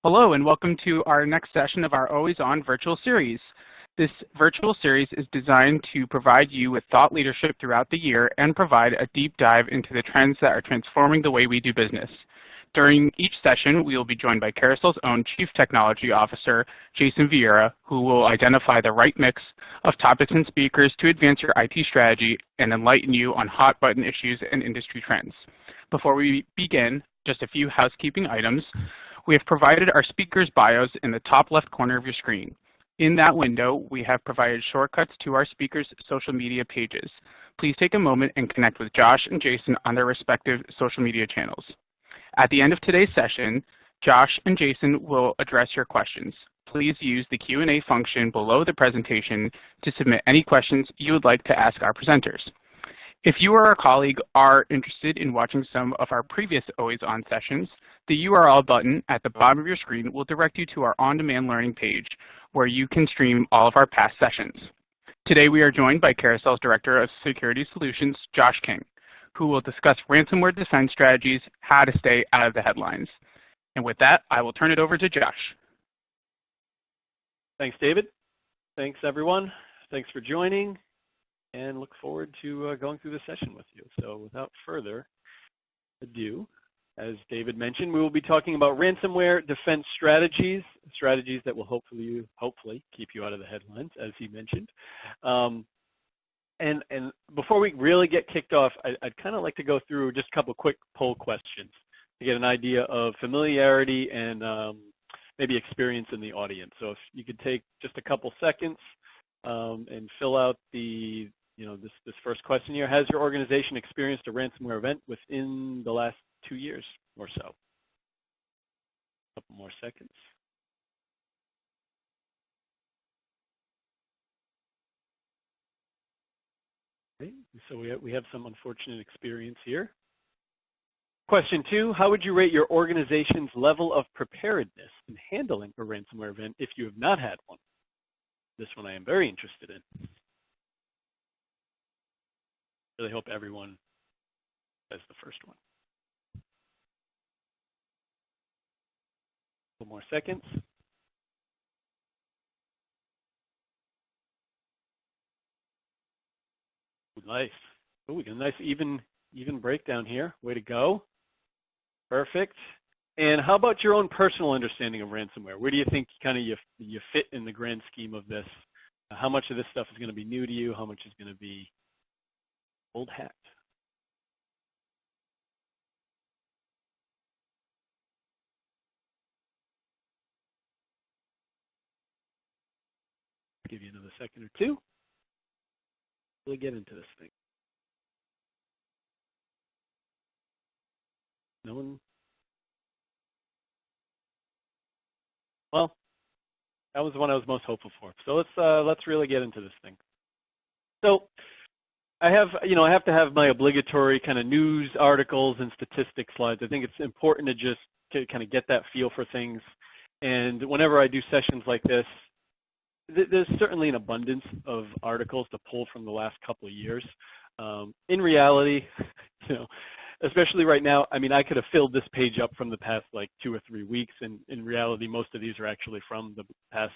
Hello and welcome to our next session of our Always On virtual series. This virtual series is designed to provide you with thought leadership throughout the year and provide a deep dive into the trends that are transforming the way we do business. During each session, we will be joined by Carousel's own Chief Technology Officer, Jason Vieira, who will identify the right mix of topics and speakers to advance your IT strategy and enlighten you on hot button issues and industry trends. Before we begin, just a few housekeeping items. We have provided our speakers' bios in the top left corner of your screen. In that window, we have provided shortcuts to our speakers' social media pages. Please take a moment and connect with Josh and Jason on their respective social media channels. At the end of today's session, Josh and Jason will address your questions. Please use the Q&A function below the presentation to submit any questions you would like to ask our presenters. If you or a colleague are interested in watching some of our previous Always On sessions, the URL button at the bottom of your screen will direct you to our on-demand learning page where you can stream all of our past sessions. Today we are joined by Carousel's Director of Security Solutions, Josh King, who will discuss ransomware defense strategies, how to stay out of the headlines. And with that, I will turn it over to Josh. Thanks, David. Thanks, everyone. Thanks for joining, and look forward to going through the session with you. So without further ado, as David mentioned, we will be talking about ransomware defense strategies that will hopefully keep you out of the headlines, as he mentioned. And before we really get kicked off, I'd kind of like to go through just a couple quick poll questions to get an idea of familiarity and maybe experience in the audience. So if you could take just a couple seconds and fill out the, this first question here. Has your organization experienced a ransomware event within the last 2 years or so? A couple more seconds. Okay, so we have some unfortunate experience here. Question 2, how would you rate your organization's level of preparedness in handling a ransomware event if you have not had one? This one I am very interested in. Really hope everyone says the first one. A couple more seconds. Nice. Oh, we got a nice even breakdown here. Way to go. Perfect. And how about your own personal understanding of ransomware? Where do you think you fit in the grand scheme of this? How much of this stuff is going to be new to you? How much is going to be old hat? Give you another second or two. Really get into this thing. No one? Well, that was the one I was most hopeful for. So let's really get into this thing. So I have to have my obligatory kind of news articles and statistics slides. I think it's important to just kind of get that feel for things. And whenever I do sessions like this, there's certainly an abundance of articles to pull from the last couple of years. In reality, especially right now, I mean, I could have filled this page up from the past like 2 or 3 weeks, and in reality, most of these are actually from the past,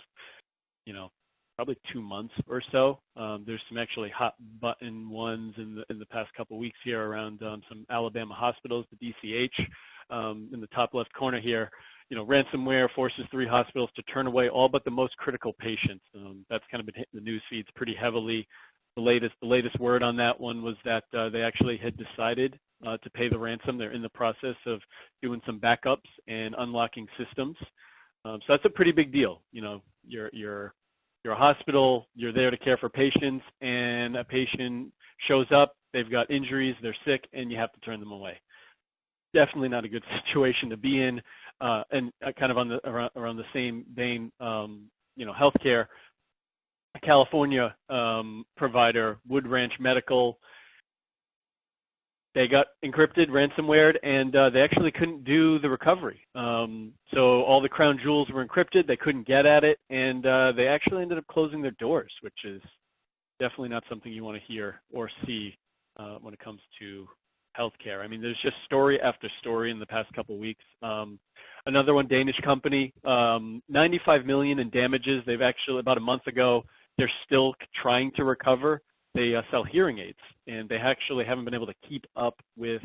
probably 2 months or so. There's some actually hot button ones in the past couple of weeks here around some Alabama hospitals, the DCH, in the top left corner here. Ransomware forces 3 hospitals to turn away all but the most critical patients. That's kind of been hitting the news feeds pretty heavily. The latest word on that one was that they actually had decided to pay the ransom. They're in the process of doing some backups and unlocking systems. So that's a pretty big deal. You're a hospital, you're there to care for patients, and a patient shows up, they've got injuries, they're sick, and you have to turn them away. Definitely not a good situation to be in. And kind of around the same vein, healthcare. A California provider, Wood Ranch Medical, they got encrypted, ransomwared, and they actually couldn't do the recovery. So all the crown jewels were encrypted, they couldn't get at it, and they actually ended up closing their doors, which is definitely not something you want to hear or see when it comes to healthcare. I mean, there's just story after story in the past couple of weeks. Another one, Danish company, 95 million in damages. They've actually, about a month ago, they're still trying to recover. They sell hearing aids, and they actually haven't been able to keep up with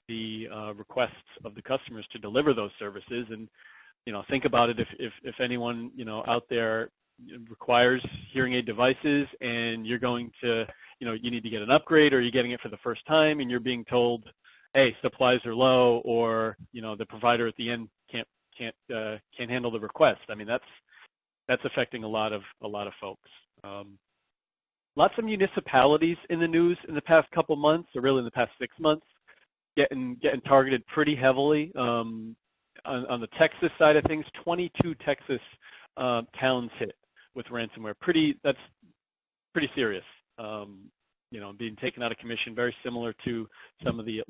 the requests of the customers to deliver those services. And think about it, if anyone out there requires hearing aid devices, and you're going to you need to get an upgrade, or you're getting it for the first time, and you're being told, hey, supplies are low, or the provider at the end can't handle the request. I mean, that's affecting a lot of folks. Lots of municipalities in the news in the past couple months, or really in the past 6 months, getting targeted pretty heavily. On the Texas side of things, 22 Texas towns hit with ransomware. That's pretty serious. Being taken out of commission, very similar to some of the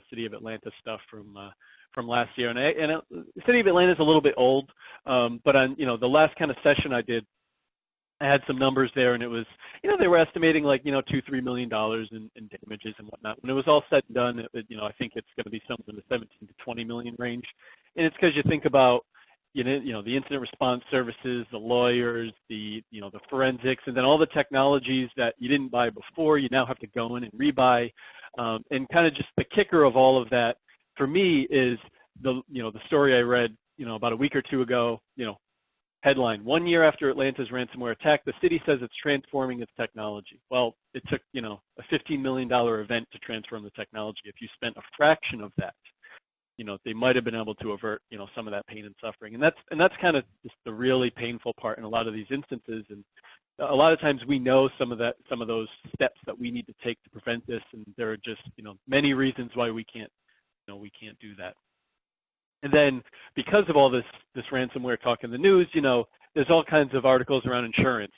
City of Atlanta stuff from last year. And the City of Atlanta is a little bit old, but on the last kind of session I did, I had some numbers there, and it was they were estimating like $2-3 million in damages and whatnot. When it was all said and done, I think it's going to be something in the 17 to 20 million range, and it's because you think about the incident response services, the lawyers, the forensics, and then all the technologies that you didn't buy before, you now have to go in and rebuy. And kind of just the kicker of all of that for me is the story I read about a week or two ago. Headline: 1 year after Atlanta's ransomware attack, the city says it's transforming its technology. Well, it took a $15 million event to transform the technology. If you spent a fraction of that, they might have been able to avert some of that pain and suffering. And that's kind of just the really painful part in a lot of these instances. And a lot of times we know some of those steps that we need to take to prevent this, and there are just many reasons why we can't do that. And then because of all this ransomware talk in the news, there's all kinds of articles around insurance.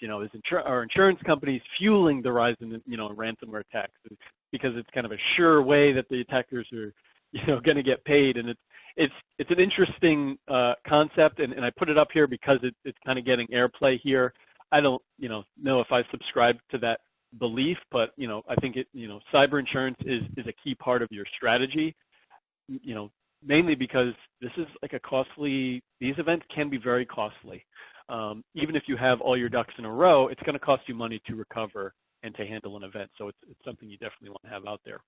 Are insurance companies fueling the rise in ransomware attacks because it's kind of a sure way that the attackers are going to get paid? And it's an interesting concept, and I put it up here because it's kind of getting airplay here. I don't know if I subscribe to that belief, but I think cyber insurance is a key part of your strategy. Mainly because this is like these events can be very costly. Even if you have all your ducks in a row, it's going to cost you money to recover and to handle an event. So it's something you definitely want to have out there.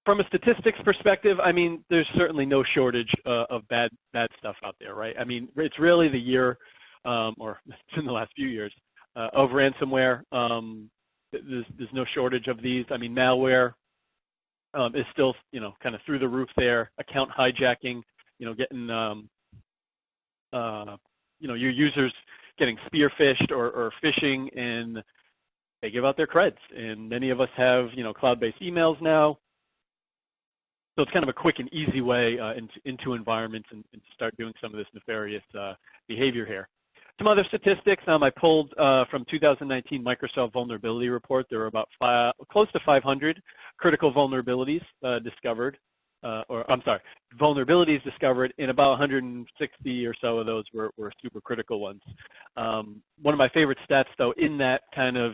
From a statistics perspective, I mean, there's certainly no shortage of bad stuff out there, right? I mean, it's really the year, or it's in the last few years, of ransomware. There's no shortage of these. I mean, malware is still, kind of through the roof there. Account hijacking, getting, your users getting spear phished or phishing, and they give out their creds. And many of us have, cloud-based emails now. So it's kind of a quick and easy way into environments and to start doing some of this nefarious behavior here. Some other statistics I pulled from 2019 Microsoft Vulnerability Report. There were about close to 500 critical vulnerabilities discovered, vulnerabilities discovered, and about 160 or so of those were super critical ones. One of my favorite stats, though, in that kind of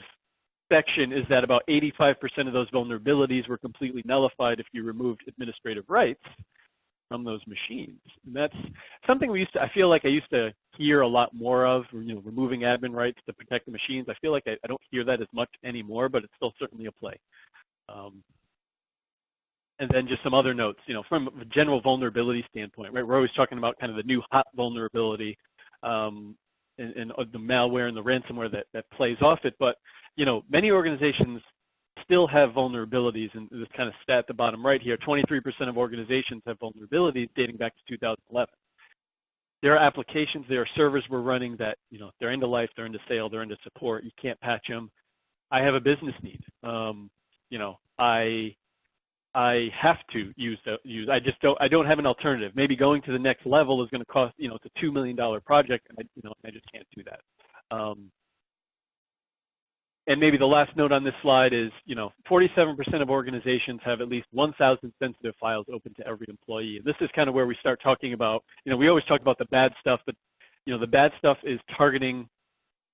section is that about 85% of those vulnerabilities were completely nullified if you removed administrative rights from those machines. And that's something I feel like I used to hear a lot more of, removing admin rights to protect the machines. I feel like I don't hear that as much anymore, but it's still certainly a play. And then just some other notes, from a general vulnerability standpoint, right? We're always talking about kind of the new hot vulnerability and the malware and the ransomware that plays off it. But, many organizations still have vulnerabilities, and this kind of stat at the bottom right here, 23% of organizations have vulnerabilities dating back to 2011. There are applications, there are servers we're running that, they're end of life, they're into sale, they're into support, you can't patch them. I have a business need. I have to use. I don't have an alternative. Maybe going to the next level is going to cost, it's a $2 million project, and I just can't do that. And maybe the last note on this slide is, 47% of organizations have at least 1,000 sensitive files open to every employee. And this is kind of where we start talking about, we always talk about the bad stuff, but, the bad stuff is targeting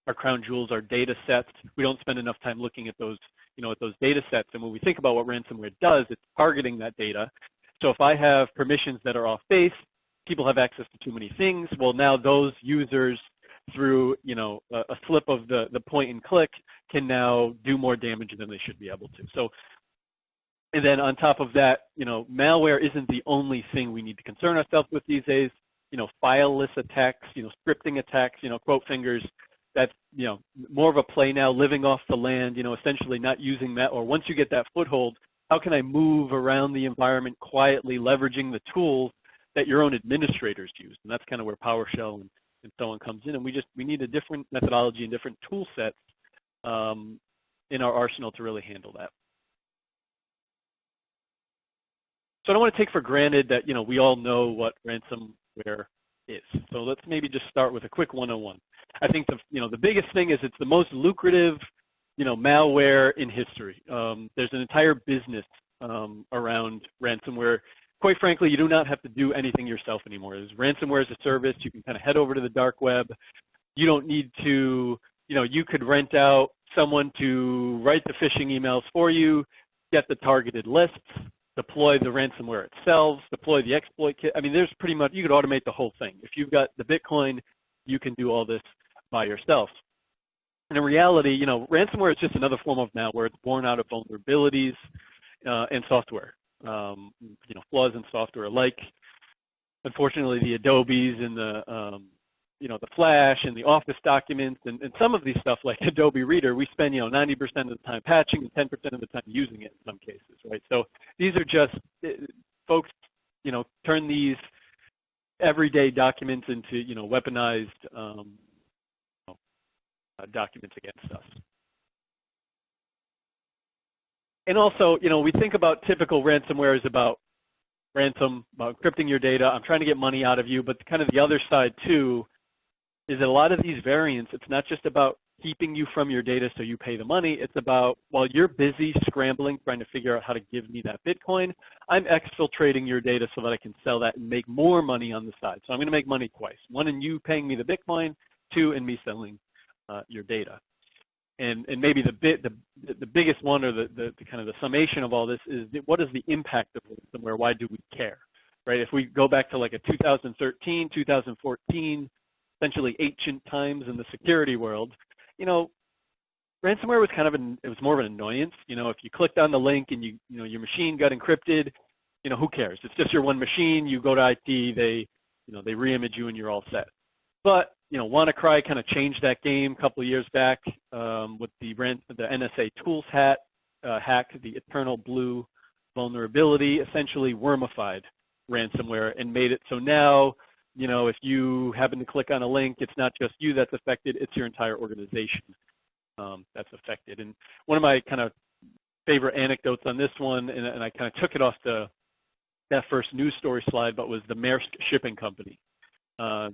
our crown jewels, our data sets. We don't spend enough time looking at those, at those data sets. And when we think about what ransomware does, it's targeting that data. So if I have permissions that are off base, people have access to too many things. Well, now those users, through a slip of the point and click, can now do more damage than they should be able to. So, and then on top of that, malware isn't the only thing we need to concern ourselves with these days. Fileless attacks, scripting attacks, quote fingers. That's more of a play now, living off the land. Essentially not using that. Or once you get that foothold, how can I move around the environment quietly, leveraging the tools that your own administrators use? And that's kind of where PowerShell and so on comes in. And we need a different methodology and different tool sets in our arsenal to really handle that. So I don't want to take for granted that we all know what ransomware is. So let's maybe just start with a quick 101. I think the biggest thing is it's the most lucrative malware in history. There's an entire business around ransomware. Quite frankly, you do not have to do anything yourself anymore. There's ransomware as a service. You can kind of head over to the dark web. You don't need to, you could rent out someone to write the phishing emails for you, get the targeted lists, deploy the ransomware itself, deploy the exploit kit. I mean, there's pretty much, you could automate the whole thing. If you've got the Bitcoin, you can do all this by yourself. And in reality, ransomware is just another form of malware. It's born out of vulnerabilities and software. Flaws in software alike. Unfortunately, the Adobes and the Flash and the Office documents and some of these stuff like Adobe Reader, we spend 90% of the time patching and 10% of the time using it in some cases, right? So these are just folks, turn these everyday documents into weaponized documents against us. And also, we think about typical ransomware is about encrypting your data. I'm trying to get money out of you, but kind of the other side too is that a lot of these variants, it's not just about keeping you from your data so you pay the money. It's about, while you're busy scrambling, trying to figure out how to give me that Bitcoin, I'm exfiltrating your data so that I can sell that and make more money on the side. So I'm going to make money twice. One in you paying me the Bitcoin, two in me selling your data. And maybe the biggest one, or the kind of the summation of all this, is what is the impact of ransomware? Why do we care, right? If we go back to like a 2013, 2014, essentially ancient times in the security world, ransomware was kind of it was more of an annoyance. If you clicked on the link and your machine got encrypted, who cares? It's just your one machine. You go to IT, they reimage you and you're all set. But WannaCry kind of changed that game a couple of years back with the NSA Tools hack, the Eternal Blue vulnerability, essentially wormified ransomware and made it so now, if you happen to click on a link, it's not just you that's affected, it's your entire organization that's affected. And one of my kind of favorite anecdotes on this one, and I kind of took it off that first news story slide, but was the Maersk Shipping Company.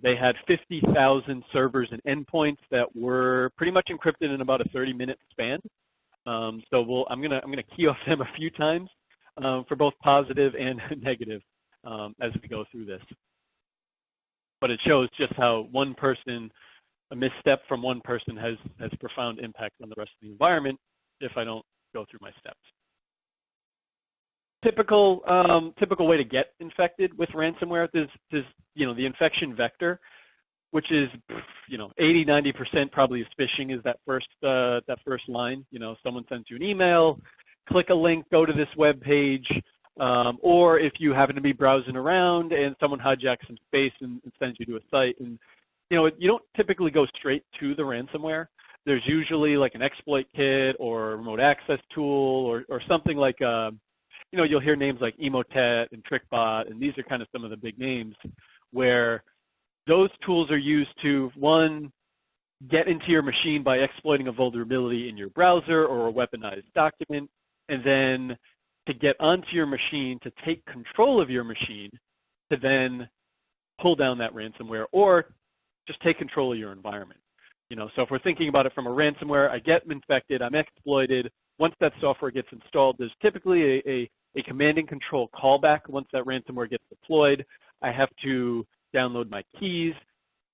They had 50,000 servers and endpoints that were pretty much encrypted in about a 30-minute span. So I'm gonna key off them a few times for both positive and negative as we go through this. But it shows just how a misstep from one person has profound impact on the rest of the environment if I don't go through my steps. Typical way to get infected with ransomware is the infection vector, which is 80-90% probably is phishing, is that first line. Someone sends you an email, click a link, go to this web page, or if you happen to be browsing around and someone hijacks some space and sends you to a site, and you don't typically go straight to the ransomware. There's usually like an exploit kit or a remote access tool or something like you'll hear names like Emotet and TrickBot, and these are kind of some of the big names where those tools are used to, one, get into your machine by exploiting a vulnerability in your browser or a weaponized document, and then to get onto your machine, to take control of your machine, to then pull down that ransomware or just take control of your environment. So if we're thinking about it from a ransomware, I get infected, I'm exploited. Once that software gets installed, there's typically a command and control callback. Once that ransomware gets deployed, I have to download my keys.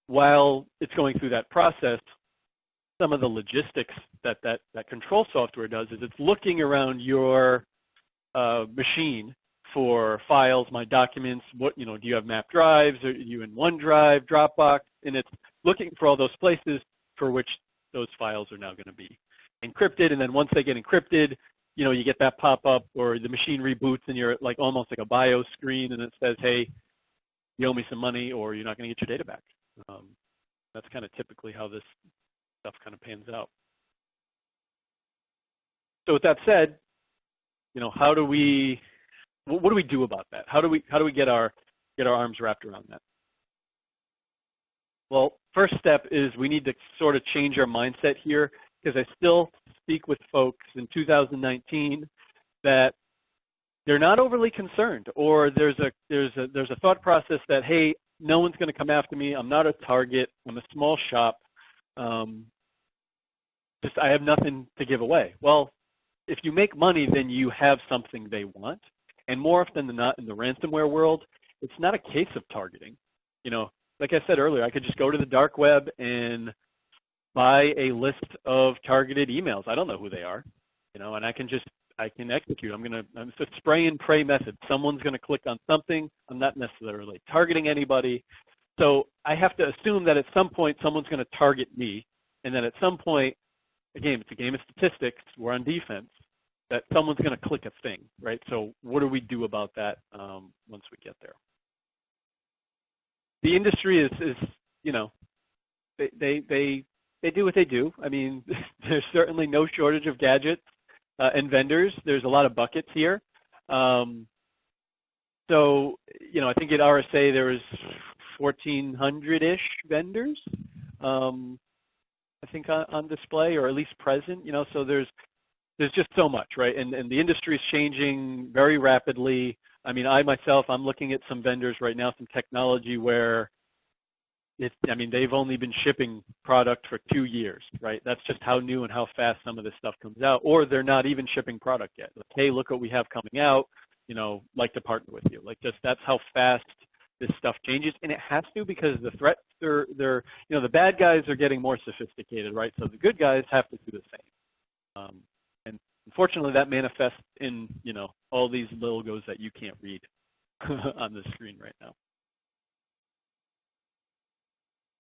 While it's going through that process, some of the logistics that control software does is it's looking around your machine for files, my documents, what, do you have map drives, are you in OneDrive, Dropbox, and it's looking for all those places for which those files are now going to be encrypted. And then once they get encrypted, you get that pop-up or the machine reboots and you're like almost like a BIOS screen and it says, hey, you owe me some money or you're not going to get your data back. That's kind of typically how this stuff kind of pans out. So with that said, how do we, what do we do about that? How do we get our arms wrapped around that? Well, first step is we need to sort of change our mindset here, because I still speak with folks in 2019 that they're not overly concerned, or there's a thought process that, hey, no one's going to come after me. I'm not a target. I'm a small shop. I have nothing to give away. Well, if you make money, then you have something they want. And more often than not in the ransomware world, it's not a case of targeting. Like I said earlier, I could just go to the dark web and buy a list of targeted emails. I don't know who they are, and I can execute. It's a spray and pray method. Someone's going to click on something. I'm not necessarily targeting anybody. So I have to assume that at some point someone's going to target me, and then at some point, again, it's a game of statistics. We're on defense. That someone's going to click a thing, right? So what do we do about that once we get there? The industry is they do what they do. I mean, there's certainly no shortage of gadgets and vendors. There's a lot of buckets here. So, I think at RSA there was 1,400-ish vendors, I think on display, or at least present. So there's just so much, right? And the industry is changing very rapidly. I mean, I'm looking at some vendors right now, some technology where they've only been shipping product for 2 years, right? That's just how new and how fast some of this stuff comes out, or they're not even shipping product yet. Like, hey, look what we have coming out, like to partner with you. Like, just that's how fast this stuff changes, and it has to, because the threats, they're the bad guys are getting more sophisticated, right? So the good guys have to do the same. And unfortunately, that manifests in, all these logos that you can't read on the screen right now.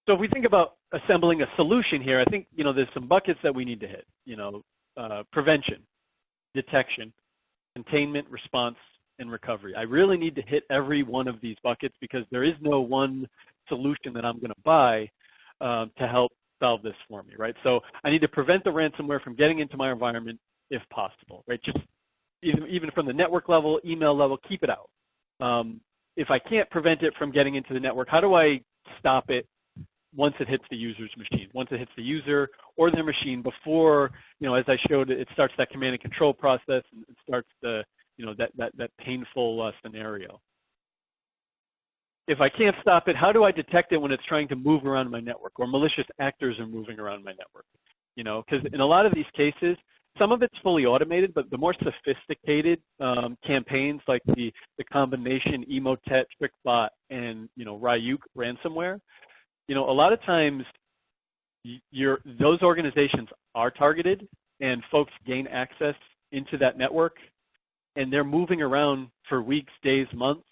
So if we think about assembling a solution here, I think, there's some buckets that we need to hit, prevention, detection, containment, response, and recovery. I really need to hit every one of these buckets, because there is no one solution that I'm going to buy to help solve this for me, right? So I need to prevent the ransomware from getting into my environment if possible, right? Just even from the network level, email level, keep it out. If I can't prevent it from getting into the network, how do I stop it once it hits the user's machine, once it hits the user or their machine before, as I showed, it starts that command and control process, and it starts the, that painful scenario. If I can't stop it, how do I detect it when it's trying to move around my network, or malicious actors are moving around my network? Because in a lot of these cases, some of it's fully automated, but the more sophisticated campaigns, like the combination Emotet, TrickBot, and Ryuk ransomware, a lot of times those organizations are targeted, and folks gain access into that network, and they're moving around for weeks, days, months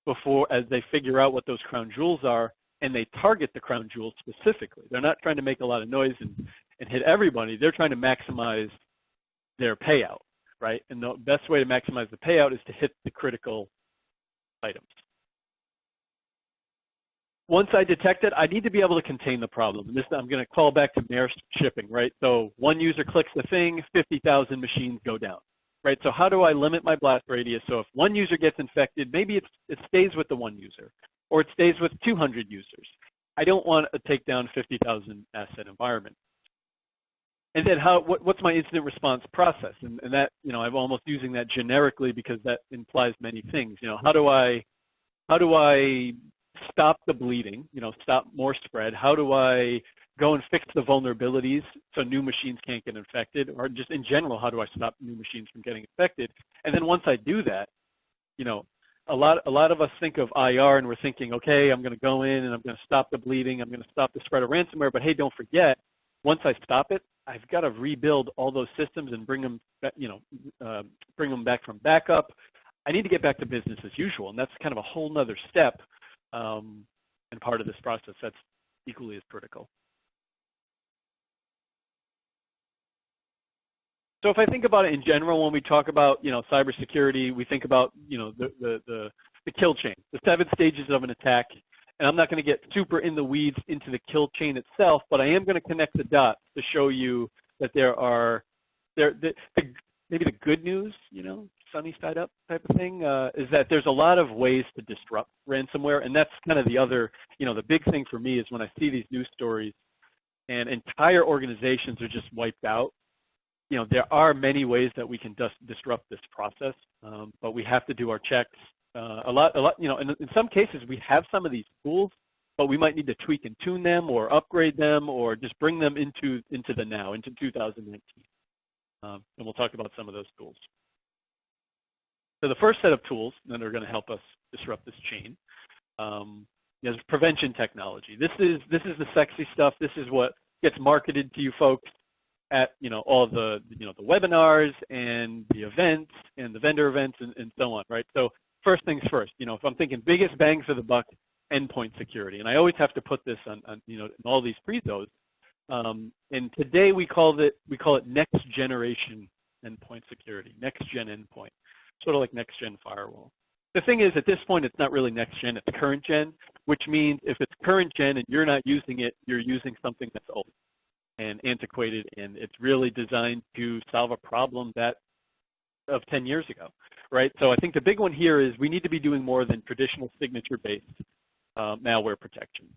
before, as they figure out what those crown jewels are, and they target the crown jewels specifically. They're not trying to make a lot of noise and hit everybody. They're trying to maximize their payout, right? And the best way to maximize the payout is to hit the critical items. Once I detect it, I need to be able to contain the problem. And this, I'm going to call back to Maersk shipping, right? So one user clicks the thing, 50,000 machines go down, right? So how do I limit my blast radius? So if one user gets infected, maybe it stays with the one user, or it stays with 200 users. I don't want to take down 50,000 asset environment. And then what's my incident response process? And that, I'm almost using that generically because that implies many things. How do I stop the bleeding, stop more spread? How do I go and fix the vulnerabilities so new machines can't get infected? Or just in general, how do I stop new machines from getting infected? And then once I do that, a lot of us think of IR and we're thinking, okay, I'm going to go in and I'm going to stop the bleeding. I'm going to stop the spread of ransomware. But hey, don't forget, once I stop it, I've got to rebuild all those systems and bring them, bring them back from backup. I need to get back to business as usual, and that's kind of a whole nother step and part of this process that's equally as critical. So if I think about it in general, when we talk about cybersecurity, we think about the kill chain, the 7 stages of an attack. And I'm not going to get super in the weeds into the kill chain itself, but I am going to connect the dots to show you that maybe the good news, sunny side up type of thing, is that there's a lot of ways to disrupt ransomware. And that's kind of the other, the big thing for me is when I see these news stories and entire organizations are just wiped out. There are many ways that we can disrupt this process, but we have to do our checks. A lot, in some cases we have some of these tools, but we might need to tweak and tune them or upgrade them or just bring them into the now, into 2019. And we'll talk about some of those tools. So the first set of tools that are going to help us disrupt this chain is prevention technology. This is the sexy stuff. This is what gets marketed to you folks at all the the webinars and the events and the vendor events and so on, right? So first things first, if I'm thinking biggest bang for the buck, endpoint security, and I always have to put this on in all these prezos. And today we call it next generation endpoint security, next gen endpoint, sort of like next gen firewall. The thing is, at this point, it's not really next gen; it's current gen, which means if it's current gen and you're not using it, you're using something that's old and antiquated, and it's really designed to solve a problem of 10 years ago, right? So I think the big one here is we need to be doing more than traditional signature-based malware protection.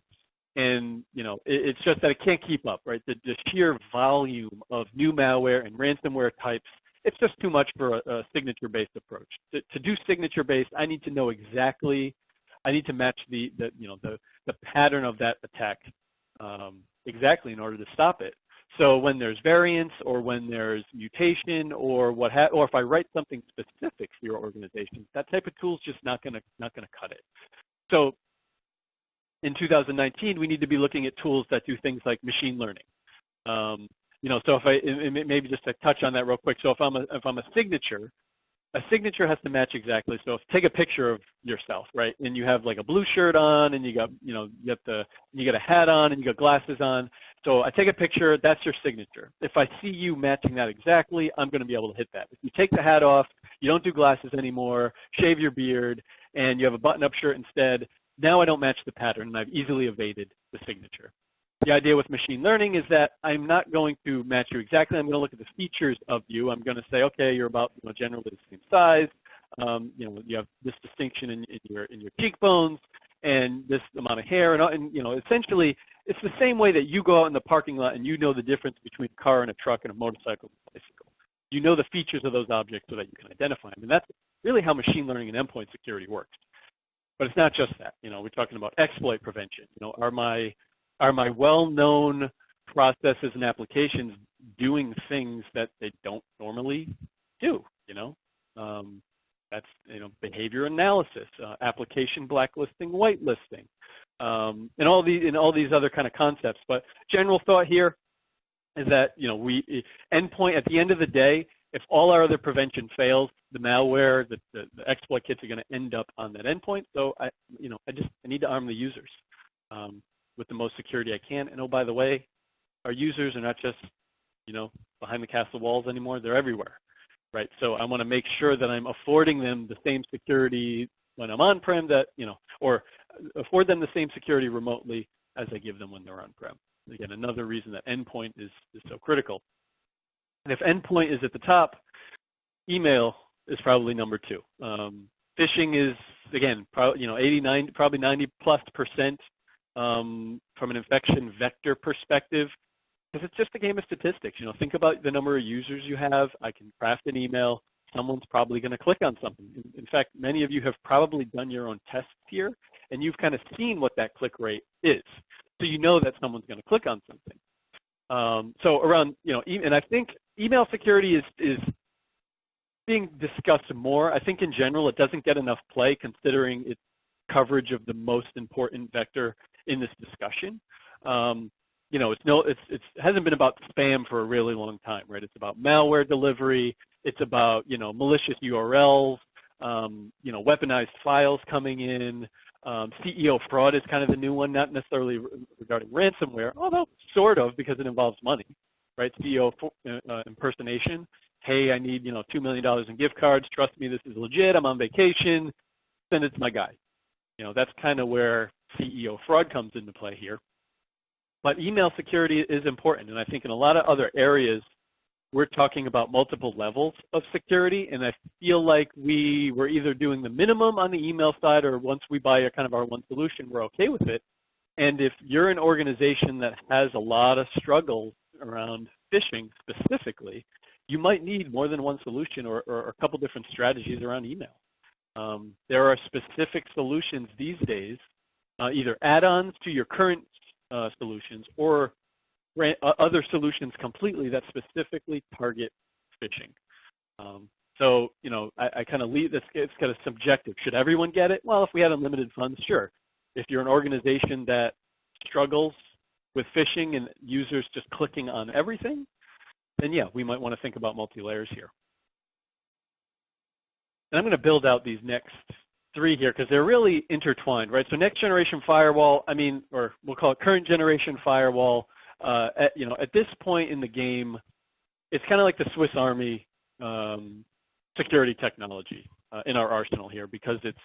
And, it's just that it can't keep up, right? The sheer volume of new malware and ransomware types, it's just too much for a signature-based approach. To do signature-based, I need to know exactly, I need to match the pattern of that attack exactly in order to stop it. So when there's variance or when there's mutation or or if I write something specific for your organization, that type of tool is just not going to cut it. So in 2019, we need to be looking at tools that do things like machine learning. So if maybe just to touch on that real quick. So if I'm a signature has to match exactly. So take a picture of yourself, right? And you have like a blue shirt on, and you got a hat on, and you got glasses on. So I take a picture, that's your signature. If I see you matching that exactly, I'm going to be able to hit that. If you take the hat off, you don't do glasses anymore, shave your beard, and you have a button-up shirt instead, now I don't match the pattern, and I've easily evaded the signature. The idea with machine learning is that I'm not going to match you exactly. I'm going to look at the features of you. I'm going to say, okay, you're about generally the same size. You have this distinction in your cheekbones and this amount of hair, and essentially it's the same way that you go out in the parking lot and you know the difference between a car and a truck and a motorcycle and a bicycle. You know the features of those objects so that you can identify them, and that's really how machine learning and endpoint security works. But it's not just that. We're talking about exploit prevention. Are my well-known processes and applications doing things that they don't normally do? That's behavior analysis, application blacklisting, whitelisting, and all these other kind of concepts. But general thought here is that endpoint at the end of the day, if all our other prevention fails, the malware, the exploit kits are going to end up on that endpoint. So I need to arm the users with the most security I can. And oh, by the way, our users are not just behind the castle walls anymore; they're everywhere, right? So I want to make sure that I'm affording them the same security when I'm on-prem, or afford them the same security remotely as I give them when they're on-prem. Again, another reason that endpoint is so critical. And if endpoint is at the top, email is probably number 2. Phishing is, again, probably 90+% from an infection vector perspective, because it's just a game of statistics. Think about the number of users you have. I can craft an email. Someone's probably going to click on something. In fact, many of you have probably done your own tests here, and you've kind of seen what that click rate is. So you know that someone's going to click on something. So around, and I think email security is being discussed more. I think in general it doesn't get enough play considering its coverage of the most important vector in this discussion. it hasn't been about spam for a really long time, right? It's about malware delivery. It's about, malicious URLs, weaponized files coming in. CEO fraud is kind of the new one, not necessarily regarding ransomware, although sort of because it involves money, right? CEO impersonation. Hey, I need, $2 million in gift cards. Trust me, this is legit. I'm on vacation. Send it to my guy. That's kind of where CEO fraud comes into play here. But email security is important, and I think in a lot of other areas, we're talking about multiple levels of security, and I feel like we were either doing the minimum on the email side, or once we buy our one solution, we're okay with it. And if you're an organization that has a lot of struggles around phishing specifically, you might need more than one solution or a couple different strategies around email. There are specific solutions these days, either add-ons to your current solutions or other solutions completely that specifically target phishing. I kind of leave this, it's kind of subjective. Should everyone get it? Well, if we had unlimited funds, sure. If you're an organization that struggles with phishing and users just clicking on everything, then yeah, we might want to think about multi-layers here. And I'm going to build out these next three here because they're really intertwined, right? So next generation firewall, or we'll call it current generation firewall. At this point in the game, it's kind of like the Swiss Army security technology in our arsenal here, because it's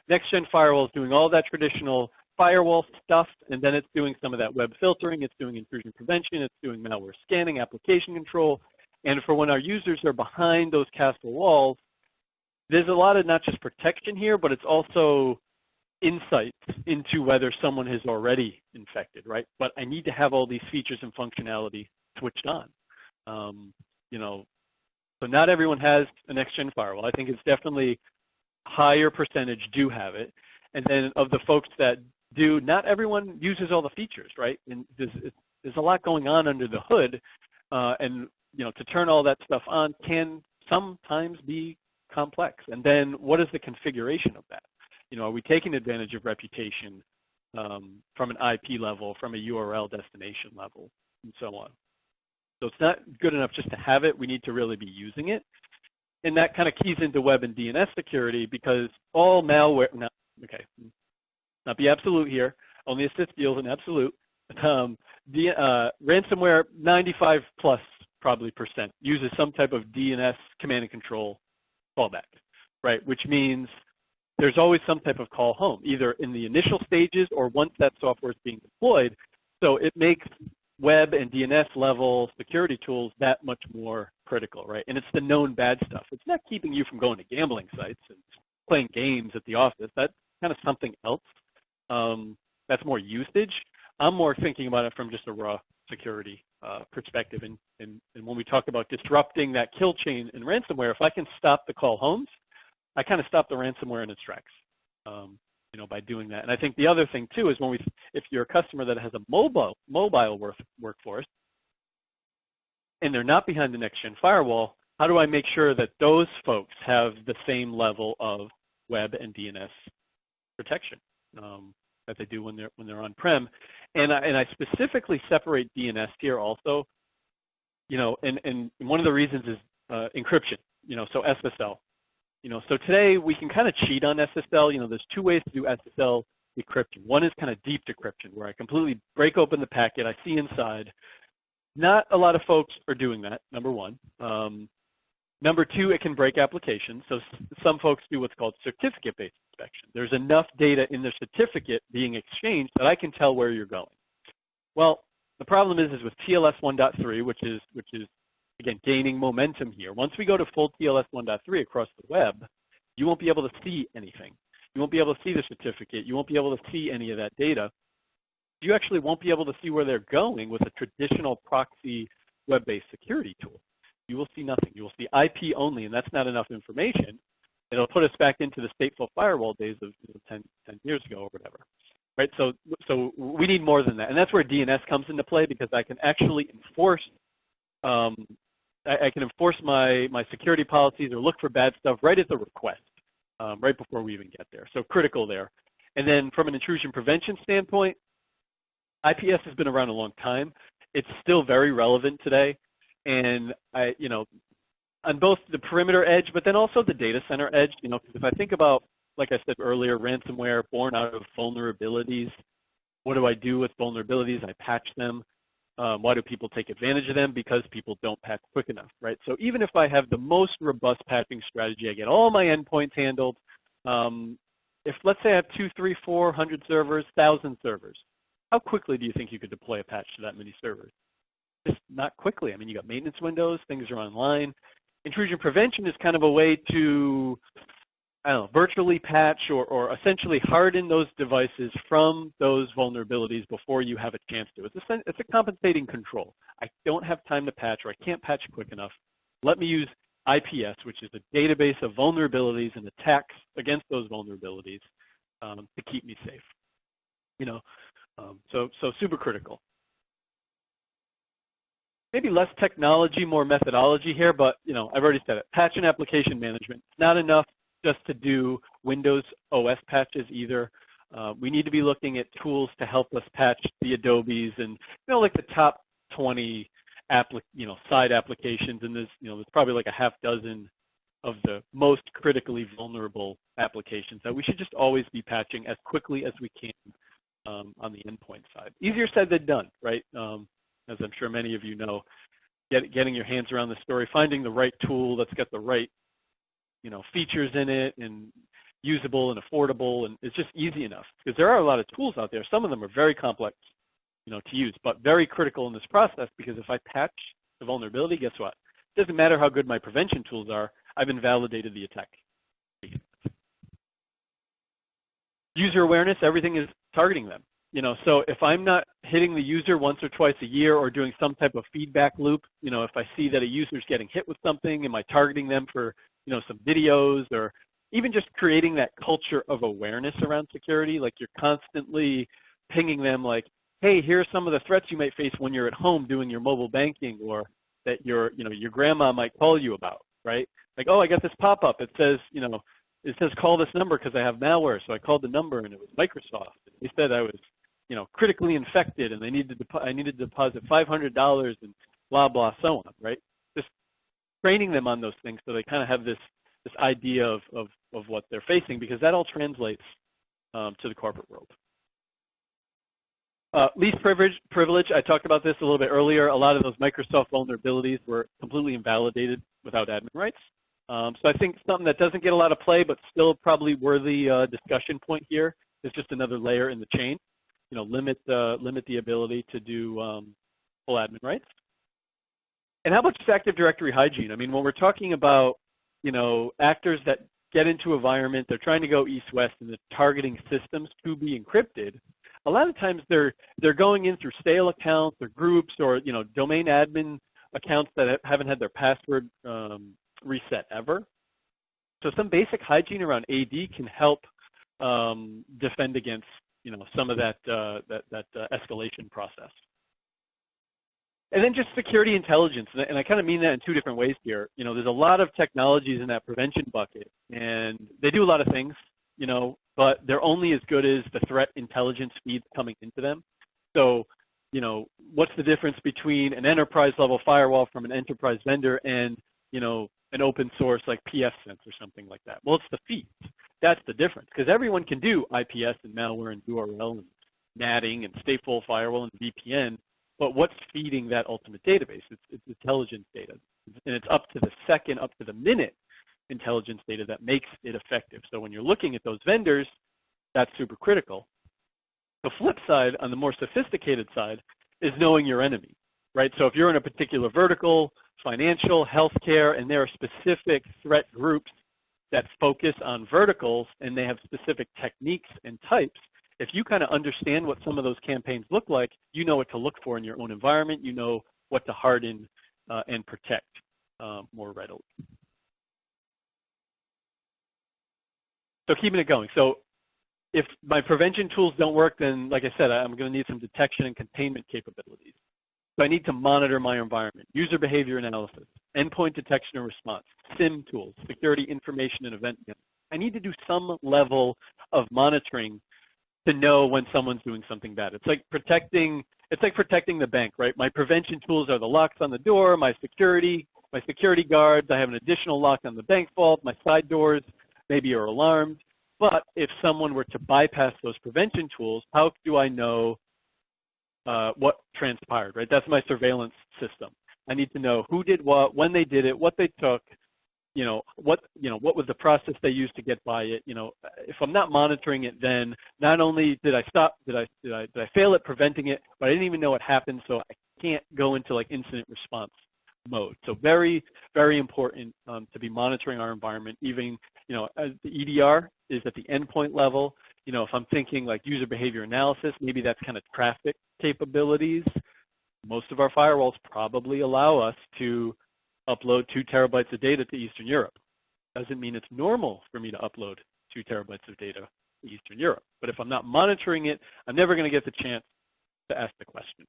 next gen firewall is doing all that traditional firewall stuff, and then it's doing some of that web filtering, it's doing intrusion prevention, it's doing malware scanning, application control, and for when our users are behind those castle walls, there's a lot of not just protection here, but it's also insights into whether someone is already infected, right? But I need to have all these features and functionality switched on. So not everyone has a next-gen firewall. I think it's definitely higher percentage do have it. And then of the folks that do, not everyone uses all the features, right? And there's a lot going on under the hood. And to turn all that stuff on can sometimes be complex. And then what is the configuration of that? Are we taking advantage of reputation from an IP level, from a URL destination level, and so on? So it's not good enough just to have it. We need to really be using it. And that kind of keys into web and DNS security, because all malware, not be absolute here, only assist deals in absolute. Ransomware, 95 plus probably percent, uses some type of DNS command and control fallback, right? Which means there's always some type of call home, either in the initial stages or once that software is being deployed. So it makes web and DNS level security tools that much more critical, right? And it's the known bad stuff. It's not keeping you from going to gambling sites and playing games at the office. That's kind of something else. That's more usage. I'm more thinking about it from just a raw security perspective. And when we talk about disrupting that kill chain in ransomware, if I can stop the call homes, I kind of stop the ransomware in its tracks, by doing that. And I think the other thing too is if you're a customer that has a mobile workforce and they're not behind the next-gen firewall, how do I make sure that those folks have the same level of web and DNS protection that they do when they're on-prem? And I specifically separate DNS here also, and one of the reasons is encryption, so SSL. So today we can kind of cheat on SSL. There's two ways to do SSL decryption. One is kind of deep decryption, where I completely break open the packet, I see inside. Not a lot of folks are doing that, number one. Number two, it can break applications. So some folks do what's called certificate-based inspection. There's enough data in the certificate being exchanged that I can tell where you're going. Well, the problem is with TLS 1.3, which is again, gaining momentum here. Once we go to full TLS 1.3 across the web, you won't be able to see anything. You won't be able to see the certificate. You won't be able to see any of that data. You actually won't be able to see where they're going with a traditional proxy web-based security tool. You will see nothing. You will see IP only, and that's not enough information. It'll put us back into the stateful firewall days of 10 years ago or whatever. Right? So we need more than that. And that's where DNS comes into play, because I can actually enforce I can enforce my security policies or look for bad stuff right at the request, right before we even get there. So critical there. And then from an intrusion prevention standpoint, IPS has been around a long time. It's still very relevant today. And on both the perimeter edge, but then also the data center edge, because if I think about, like I said earlier, ransomware born out of vulnerabilities. What do I do with vulnerabilities? I patch them. Why do people take advantage of them? Because people don't patch quick enough, right? So even if I have the most robust patching strategy, I get all my endpoints handled. If let's say I have 2, 3, 400 servers, 1,000 servers, how quickly do you think you could deploy a patch to that many servers? Just not quickly. I mean, you got maintenance windows, things are online. Intrusion prevention is kind of a way to, virtually patch or essentially harden those devices from those vulnerabilities before you have a chance to. It's a compensating control. I don't have time to patch, or I can't patch quick enough. Let me use IPS, which is a database of vulnerabilities and attacks against those vulnerabilities to keep me safe. So super critical. Maybe less technology, more methodology here, but I've already said it. Patch and application management. It's not enough just to do Windows OS patches either. We need to be looking at tools to help us patch the Adobes and like the top 20 side applications, and there's probably like a half dozen of the most critically vulnerable applications that we should just always be patching as quickly as we can on the endpoint side. Easier said than done, right? As I'm sure many of you know, getting your hands around the story, finding the right tool that's got the right features in it and usable and affordable, and it's just easy enough, because there are a lot of tools out there. Some of them are very complex, to use, but very critical in this process, because if I patch the vulnerability, guess what? It doesn't matter how good my prevention tools are, I've invalidated the attack. User awareness, everything is targeting them. So if I'm not hitting the user once or twice a year or doing some type of feedback loop, if I see that a user's getting hit with something, am I targeting them for, some videos, or even just creating that culture of awareness around security? Like, you're constantly pinging them like, hey, here are some of the threats you might face when you're at home doing your mobile banking, or that your grandma might call you about, right? Like, oh, I got this pop-up. It says, it says call this number because I have malware. So I called the number and it was Microsoft. They said I was, critically infected, and I needed to deposit $500 and blah, blah, so on, right? Just training them on those things so they kind of have this idea of what they're facing, because that all translates to the corporate world. Least privilege, I talked about this a little bit earlier. A lot of those Microsoft vulnerabilities were completely invalidated without admin rights. So I think something that doesn't get a lot of play, but still probably worthy discussion point here, is just another layer in the chain. Limit the ability to do full admin rights. And how about just Active Directory hygiene? I mean, when we're talking about actors that get into environment, they're trying to go east-west, and they're targeting systems to be encrypted. A lot of times they're going in through stale accounts or groups, or domain admin accounts that haven't had their password reset ever. So some basic hygiene around AD can help defend against some of that escalation process. And then just security intelligence, and I kind of mean that in two different ways here. There's a lot of technologies in that prevention bucket, and they do a lot of things, but they're only as good as the threat intelligence feeds coming into them. So, what's the difference between an enterprise level firewall from an enterprise vendor and, an open source like pfSense or something like that? Well, it's the feeds. That's the difference, because everyone can do IPS and malware and URL and natting and stateful firewall and VPN, but what's feeding that ultimate database? It's intelligence data, and it's up to the second, up to the minute intelligence data that makes it effective. So when you're looking at those vendors, that's super critical. The flip side, on the more sophisticated side, is knowing your enemy, right? So if you're in a particular vertical, financial, healthcare, and there are specific threat groups that focus on verticals, and they have specific techniques and types, if you kind of understand what some of those campaigns look like, you know what to look for in your own environment, you know what to harden and protect more readily. So keeping it going. So if my prevention tools don't work, then like I said, I'm going to need some detection and containment capabilities. So I need to monitor my environment, user behavior analysis, endpoint detection and response, SIM tools, security information and event management. I need to do some level of monitoring to know when someone's doing something bad. It's like protecting the bank, right? My prevention tools are the locks on the door, my security guards. I have an additional lock on the bank vault. My side doors maybe are alarmed. But if someone were to bypass those prevention tools, how do I know what transpired, right? That's my surveillance system. I need to know who did what, when they did it, what they took, what was the process they used to get by it. If I'm not monitoring it, then not only did I fail at preventing it, but I didn't even know it happened, so I can't go into like incident response mode. So very, very important to be monitoring our environment. Even, as the EDR is at the endpoint level. If I'm thinking like user behavior analysis, maybe that's kind of traffic capabilities. Most of our firewalls probably allow us to upload 2 terabytes of data to Eastern Europe. Doesn't mean it's normal for me to upload 2 terabytes of data to Eastern Europe. But if I'm not monitoring it, I'm never going to get the chance to ask the question.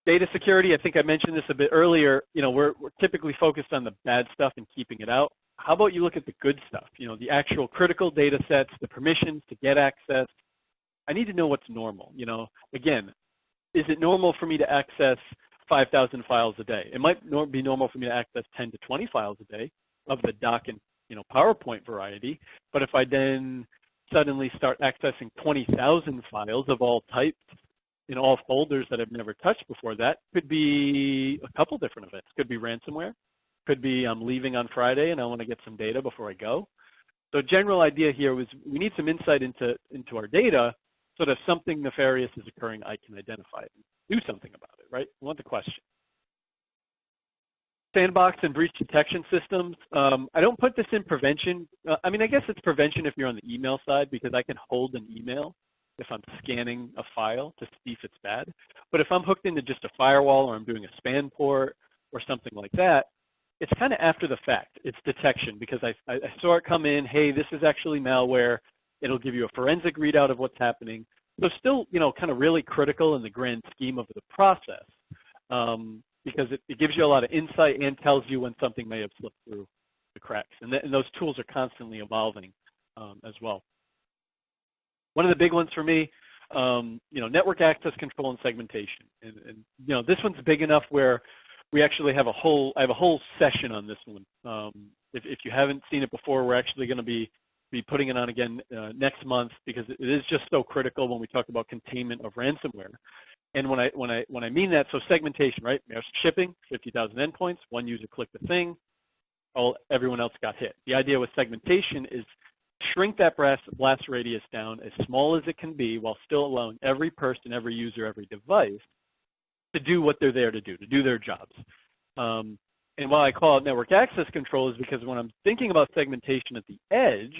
Data security, I think I mentioned this a bit earlier. We're typically focused on the bad stuff and keeping it out. How about you look at the good stuff? The actual critical data sets, the permissions to get access. I need to know what's normal. Again, is it normal for me to access 5,000 files a day? It might be normal for me to access 10 to 20 files a day of the doc and PowerPoint variety. But if I then suddenly start accessing 20,000 files of all types in all folders that I've never touched before, that could be a couple different events. Could be ransomware. Could be I'm leaving on Friday and I want to get some data before I go. So general idea here was we need some insight into our data so that if something nefarious is occurring, I can identify it and do something about it, right? We want the question. Sandbox and breach detection systems. I don't put this in prevention. I guess it's prevention if you're on the email side, because I can hold an email if I'm scanning a file to see if it's bad. But if I'm hooked into just a firewall or I'm doing a span port or something like that, it's kind of after the fact. It's detection, because I saw it come in, hey, this is actually malware. It'll give you a forensic readout of what's happening. So still, kind of really critical in the grand scheme of the process, because it gives you a lot of insight and tells you when something may have slipped through the cracks. And those tools are constantly evolving as well. One of the big ones for me, network access control and segmentation. And this one's big enough where we actually have I have a whole session on this one. If you haven't seen it before, we're actually going to be putting it on again next month, because it is just so critical when we talk about containment of ransomware. And when I mean that, so segmentation, right? There's shipping, 50,000 endpoints, one user clicked the thing, everyone else got hit. The idea with segmentation is shrink that blast radius down as small as it can be, while still allowing every person, every user, every device to do what they're there to do their jobs. And why I call it network access control is because when I'm thinking about segmentation at the edge,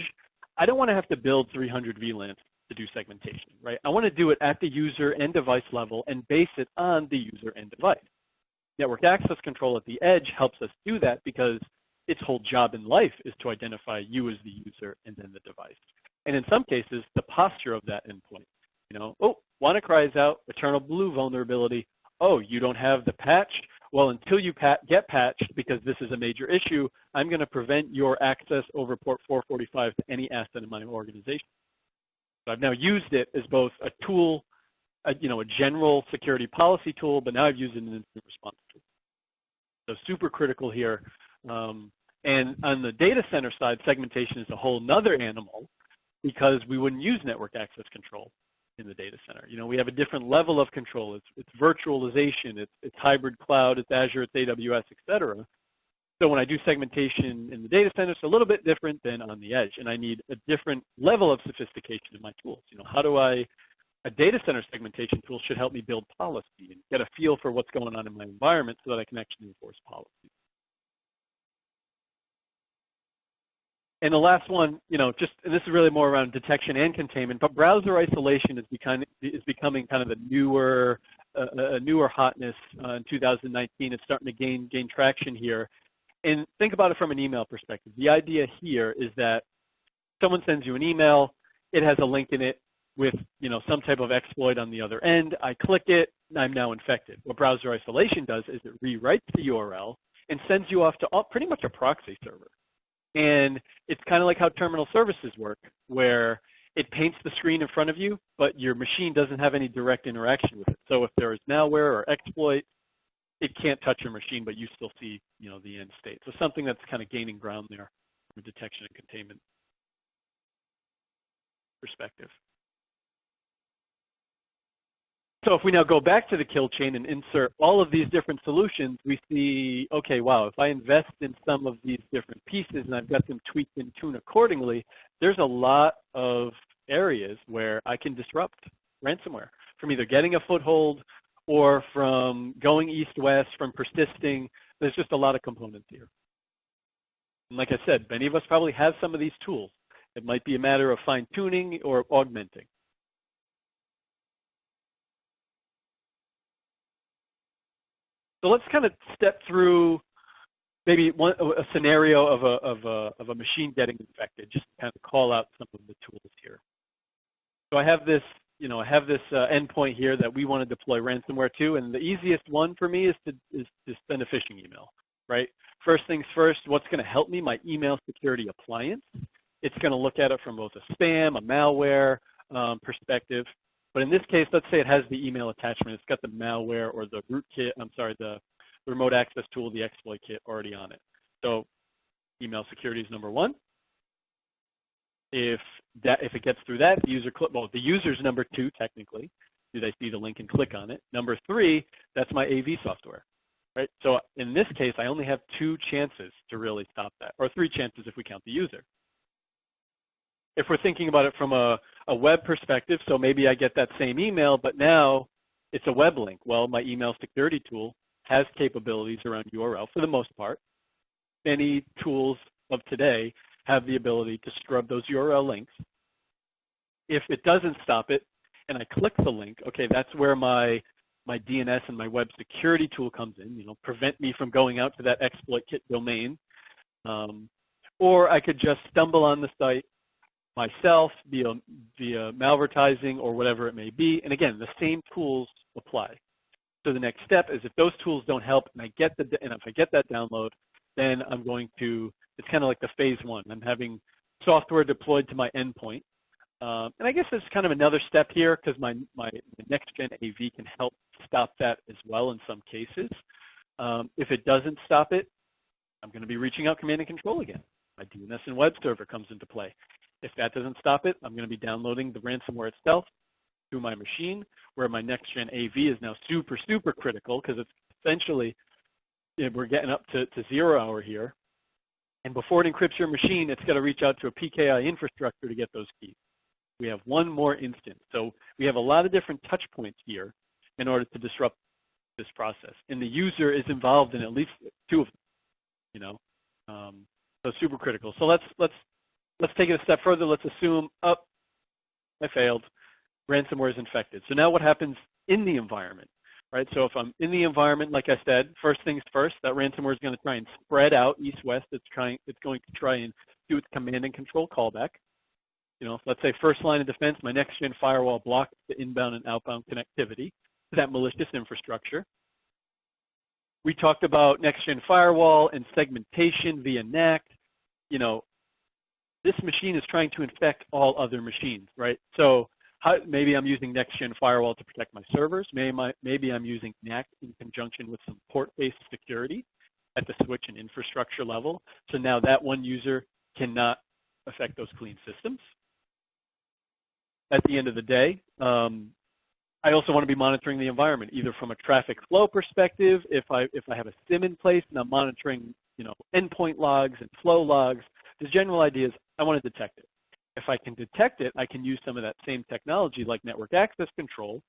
I don't want to have to build 300 VLANs to do segmentation, right? I want to do it at the user and device level and base it on the user and device. Network access control at the edge helps us do that, because its whole job in life is to identify you as the user and then the device. And in some cases, the posture of that endpoint. Oh, WannaCry is out, Eternal Blue vulnerability. Oh, you don't have the patch? Well, until you get patched, because this is a major issue, I'm going to prevent your access over port 445 to any asset in my organization. So I've now used it as both a tool, a general security policy tool, but now I've used it as an incident response tool. So super critical here. And on the data center side, segmentation is a whole nother animal, because we wouldn't use network access control in the data center. We have a different level of control. It's virtualization, it's hybrid cloud, it's Azure, it's AWS, et cetera. So when I do segmentation in the data center, it's a little bit different than on the edge, and I need a different level of sophistication in my tools. A data center segmentation tool should help me build policy and get a feel for what's going on in my environment so that I can actually enforce policy. And the last one, and this is really more around detection and containment, but browser isolation is becoming kind of a newer hotness in 2019. It's starting to gain traction here. And think about it from an email perspective. The idea here is that someone sends you an email, it has a link in it with some type of exploit on the other end. I click it, I'm now infected. What browser isolation does is it rewrites the URL and sends you off to pretty much a proxy server. And it's kind of like how terminal services work, where it paints the screen in front of you, but your machine doesn't have any direct interaction with it. So if there is malware or exploit, it can't touch your machine, but you still see, the end state. So something that's kind of gaining ground there from a detection and containment perspective. So if we now go back to the kill chain and insert all of these different solutions, we see, okay, wow, if I invest in some of these different pieces and I've got them tweaked and tuned accordingly, there's a lot of areas where I can disrupt ransomware from either getting a foothold or from going east-west, from persisting. There's just a lot of components here. And like I said, many of us probably have some of these tools. It might be a matter of fine-tuning or augmenting. So let's kind of step through maybe a scenario of a machine getting infected, just to kind of call out some of the tools here. So I have this, endpoint here that we want to deploy ransomware to, and the easiest one for me is to send a phishing email, right? First things first, what's going to help me? My email security appliance. It's going to look at it from both a spam, a malware perspective. But in this case, let's say it has the email attachment. It's got the malware or the rootkit, the remote access tool, the exploit kit already on it. So email security is number one. If it gets through that, the user's number two, technically. Do they see the link and click on it? Number three, that's my AV software, right? So in this case, I only have 2 chances to really stop that, or 3 chances if we count the user. If we're thinking about it from a web perspective, so maybe I get that same email, but now it's a web link. Well, my email security tool has capabilities around URL for the most part. Many tools of today have the ability to scrub those URL links. If it doesn't stop it and I click the link, okay, that's where my DNS and my web security tool comes in, prevent me from going out to that exploit kit domain. Or I could just stumble on the site myself via malvertising or whatever it may be. And again, the same tools apply. So the next step is if those tools don't help and if I get that download, then I'm going to, it's kind of like the phase 1. I'm having software deployed to my endpoint. And I guess there's kind of another step here because my next-gen AV can help stop that as well in some cases. If it doesn't stop it, I'm going to be reaching out command and control again. My DNS and web server comes into play. If that doesn't stop it, I'm going to be downloading the ransomware itself to my machine, where my next-gen AV is now super, super critical because it's essentially, we're getting up to 0 hour here. And before it encrypts your machine, it's got to reach out to a PKI infrastructure to get those keys. We have one more instance. So we have a lot of different touch points here in order to disrupt this process. And the user is involved in at least 2 of them, so super critical. So let's take it a step further. Let's assume, I failed. Ransomware is infected. So now what happens in the environment, right? So if I'm in the environment, like I said, first things first, that ransomware is going to try and spread out east-west. It's going to try and do its command and control callback. Let's say first line of defense, my next-gen firewall blocks the inbound and outbound connectivity to that malicious infrastructure. We talked about next-gen firewall and segmentation via NAC. This machine is trying to infect all other machines, right? So maybe I'm using next-gen firewall to protect my servers. Maybe I'm using NAC in conjunction with some port-based security at the switch and infrastructure level. So now that one user cannot affect those clean systems. At the end of the day, I also want to be monitoring the environment, either from a traffic flow perspective, if I have a SIM in place and I'm monitoring, endpoint logs and flow logs. The general idea is I want to detect it. If I can detect it, I can use some of that same technology like network access control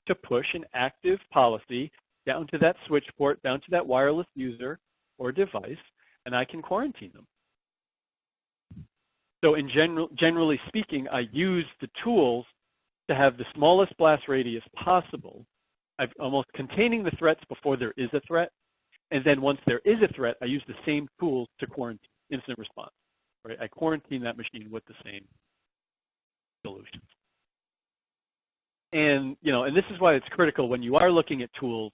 to push an active policy down to that switch port, down to that wireless user or device, and I can quarantine them. So generally speaking, I use the tools to have the smallest blast radius possible. I'm almost containing the threats before there is a threat. And then once there is a threat, I use the same tools to quarantine incident response. Right? I quarantine that machine with the same solutions. And and this is why it's critical when you are looking at tools,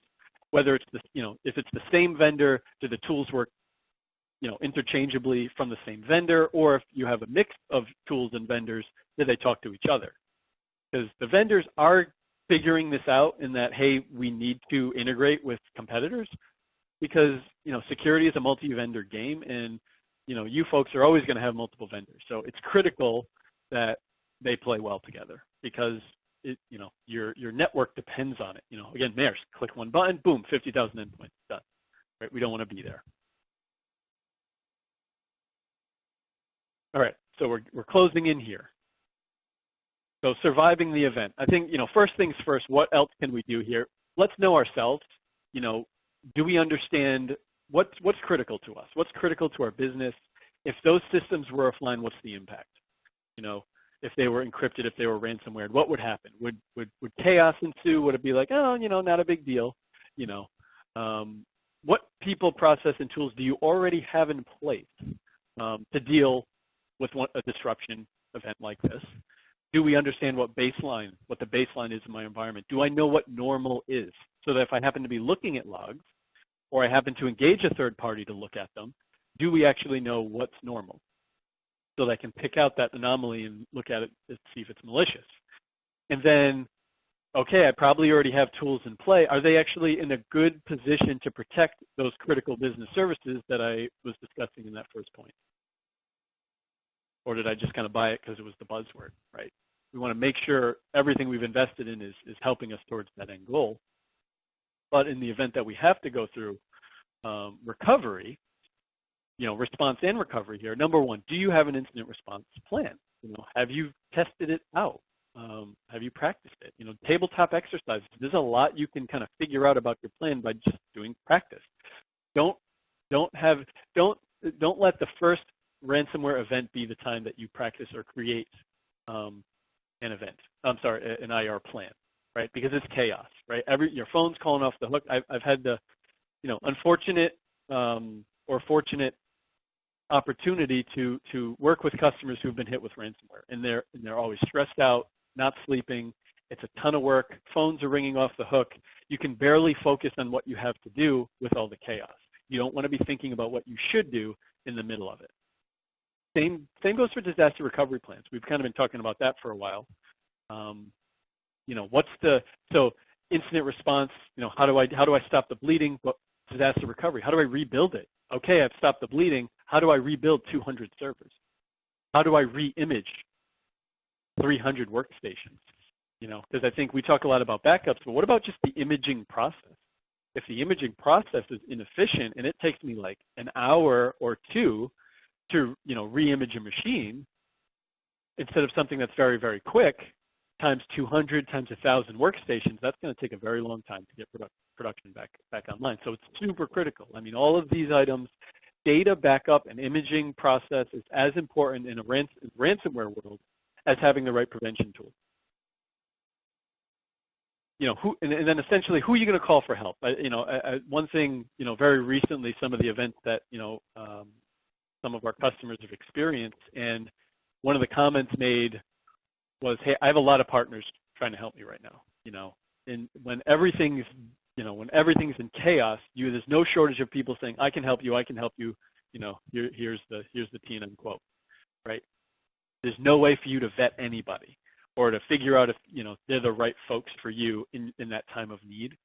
whether it's if it's the same vendor, do the tools work interchangeably from the same vendor, or if you have a mix of tools and vendors, that they talk to each other. Because the vendors are figuring this out in that, hey, we need to integrate with competitors because, security is a multi-vendor game, and, you folks are always going to have multiple vendors. So it's critical that they play well together because your network depends on it. Again, Maersk, click one button, boom, 50,000 endpoints, done. Right? We don't want to be there. All right, so we're closing in here. So surviving the event. I think, first things first, what else can we do here? Let's know ourselves. Do we understand what's critical to us? What's critical to our business? If those systems were offline, what's the impact? If they were encrypted, if they were ransomware, what would happen? Would chaos ensue? Would it be like, oh, not a big deal? What people, process, and tools do you already have in place to deal with a disruption event like this? Do we understand what the baseline is in my environment? Do I know what normal is? So that if I happen to be looking at logs, or I happen to engage a third party to look at them, do we actually know what's normal? So that I can pick out that anomaly and look at it to see if it's malicious. And then, okay, I probably already have tools in play. Are they actually in a good position to protect those critical business services that I was discussing in that first point? Or did I just kind of buy it because it was the buzzword, right? We want to make sure everything we've invested in is helping us towards that end goal. But in the event that we have to go through recovery, response and recovery here, number one, do you have an incident response plan? Have you tested it out? Have you practiced it? Tabletop exercises. There's a lot you can kind of figure out about your plan by just doing practice. Don't let the first ransomware event be the time that you practice or create an IR plan, right? Because it's chaos, right? Your phone's calling off the hook. I've had the, unfortunate or fortunate opportunity to work with customers who've been hit with ransomware, and they're always stressed out, not sleeping. It's a ton of work. Phones are ringing off the hook. You can barely focus on what you have to do with all the chaos. You don't want to be thinking about what you should do in the middle of it. Same goes for disaster recovery plans. We've kind of been talking about that for a while. So incident response, how do I stop the bleeding? But disaster recovery, how do I rebuild it? Okay, I've stopped the bleeding. How do I rebuild 200 servers? How do I re-image 300 workstations? Because I think we talk a lot about backups, but what about just the imaging process? If the imaging process is inefficient and it takes me like an hour or two to re-image a machine, instead of something that's very, very quick, times 200 times 1,000 workstations, that's going to take a very long time to get production back online. So it's super critical. I mean, all of these items, data backup and imaging process is as important in a ransomware world as having the right prevention tool. And then essentially, who are you going to call for help? One thing, very recently, some of the events that, some of our customers have experienced, and one of the comments made was, hey, I have a lot of partners trying to help me right now, and when everything's in chaos, there's no shortage of people saying, I can help you, here's the T and unquote, right? There's no way for you to vet anybody or to figure out if, they're the right folks for you in that time of need.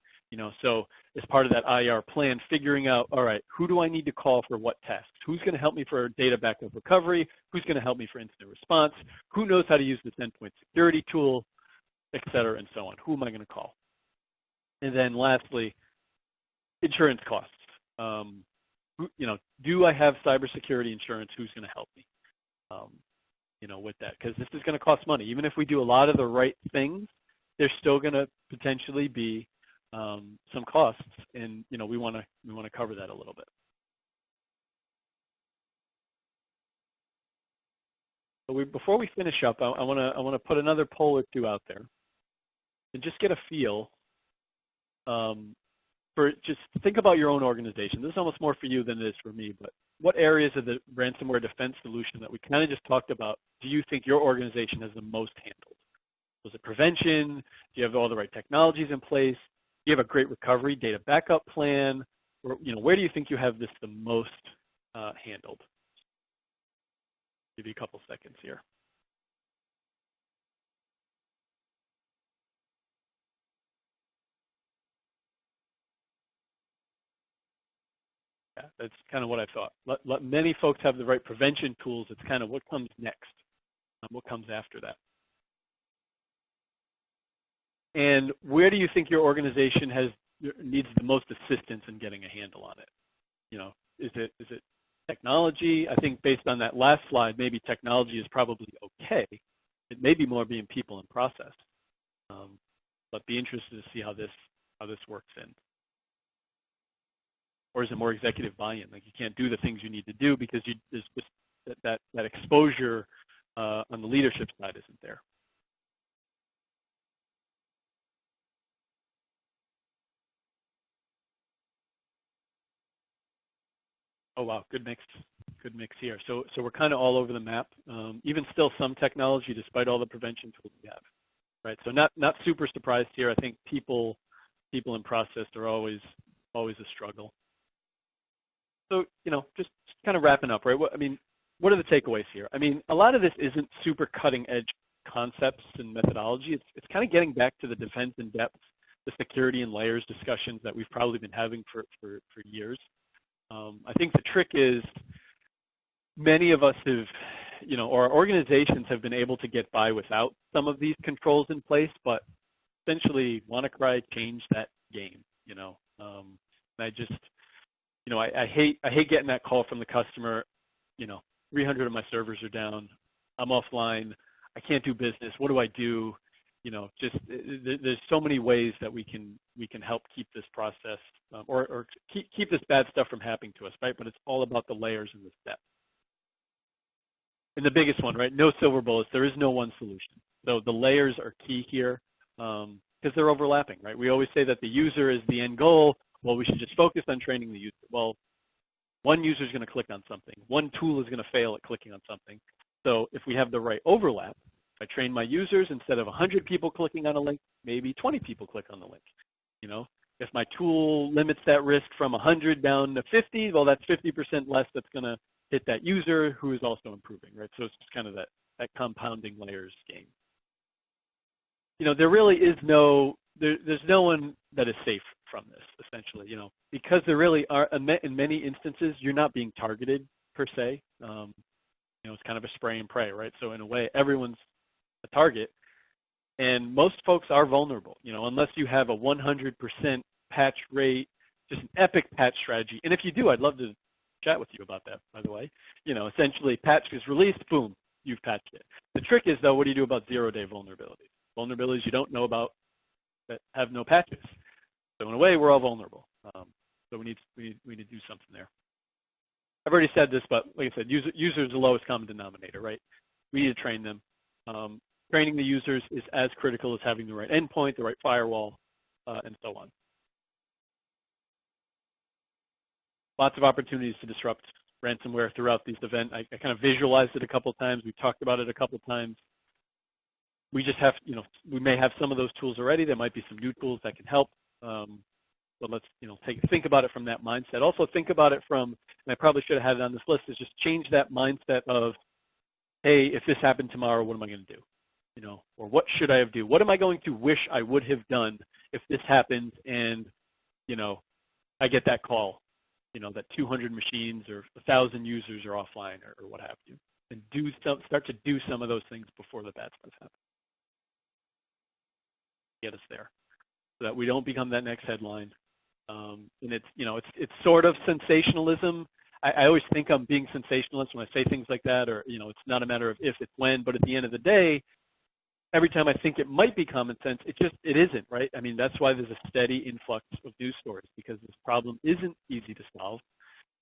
So as part of that IR plan, figuring out, all right, who do I need to call for what tasks? Who's going to help me for data backup recovery? Who's going to help me for incident response? Who knows how to use this endpoint security tool, et cetera, and so on? Who am I going to call? And then lastly, insurance costs. Do I have cybersecurity insurance? Who's going to help me? With that, because this is going to cost money. Even if we do a lot of the right things, there's still going to potentially be some costs, and we want to cover that a little bit. But before we finish up, I want to put another poll or two out there, and just get a feel for, just think about your own organization. This is almost more for you than it is for me, but what areas of the ransomware defense solution that we kind of just talked about do you think your organization has the most handled? Was it prevention? Do you have all the right technologies in place? Do you have a great recovery data backup plan? Or, where do you think you have this the most handled. Give you a couple seconds here. Yeah, that's kind of what I thought. Let many folks have the right prevention tools. It's kind of what comes next, what comes after that. And where do you think your organization needs the most assistance in getting a handle on it? Is it technology? I think based on that last slide, maybe technology is probably okay. It may be more being people and process. But be interested to see how this works in. Or is it more executive buy-in? Like you can't do the things you need to do because there's just that exposure on the leadership side isn't there. Oh wow, good mix here. So we're kind of all over the map. Even still, some technology, despite all the prevention tools we have, right? So not super surprised here. I think people and process are always a struggle. So just kind of wrapping up, right? What are the takeaways here? A lot of this isn't super cutting edge concepts and methodology. It's kind of getting back to the defense in depth, the security and layers discussions that we've probably been having for years. I think the trick is many of us have, or organizations have been able to get by without some of these controls in place, but essentially WannaCry changed that game, And I just, I hate getting that call from the customer, 300 of my servers are down, I'm offline, I can't do business, what do I do? There's so many ways that we can help keep this process or keep this bad stuff from happening to us, right? But it's all about the layers and the steps. And the biggest one, right? No silver bullets. There is no one solution. So the layers are key here because they're overlapping, right? We always say that the user is the end goal. Well, we should just focus on training the user. Well, one user is going to click on something. One tool is going to fail at clicking on something. So if we have the right overlap, I train my users, instead of 100 people clicking on a link, maybe 20 people click on the link. If my tool limits that risk from 100 down to 50, well, that's 50% less that's going to hit that user who is also improving, right? So it's just kind of that compounding layers game. There really is there's no one that is safe from this, essentially, because there really are, in many instances, you're not being targeted per se. It's kind of a spray and pray, right? So in a way, everyone's a target, and most folks are vulnerable, unless you have a 100% patch rate, just an epic patch strategy. And if you do, I'd love to chat with you about that, by the way. Essentially, patch is released, boom, you've patched it. The trick is, though, what do you do about zero-day vulnerabilities? Vulnerabilities you don't know about that have no patches. So in a way, we're all vulnerable. So we need to do something there. I've already said this, but like I said, user is the lowest common denominator, right? We need to train them. Training the users is as critical as having the right endpoint, the right firewall, and so on. Lots of opportunities to disrupt ransomware throughout these events. I kind of visualized it a couple of times. We've talked about it a couple of times. We just have, we may have some of those tools already. There might be some new tools that can help. But let's, think about it from that mindset. Also think about it from, and I probably should have had it on this list, is just change that mindset of, hey, if this happened tomorrow, what am I going to do? Or what should I have done? What am I going to wish I would have done if this happens and, I get that call, that 200 machines or 1,000 users are offline or what have you. And start to do some of those things before the bad stuff happens. Get us there so that we don't become that next headline. And it's sort of sensationalism. I always think I'm being sensationalist when I say things like that, or, it's not a matter of if, it's when, but at the end of the day, every time I think it might be common sense, it isn't, right? That's why there's a steady influx of news stories, because this problem isn't easy to solve.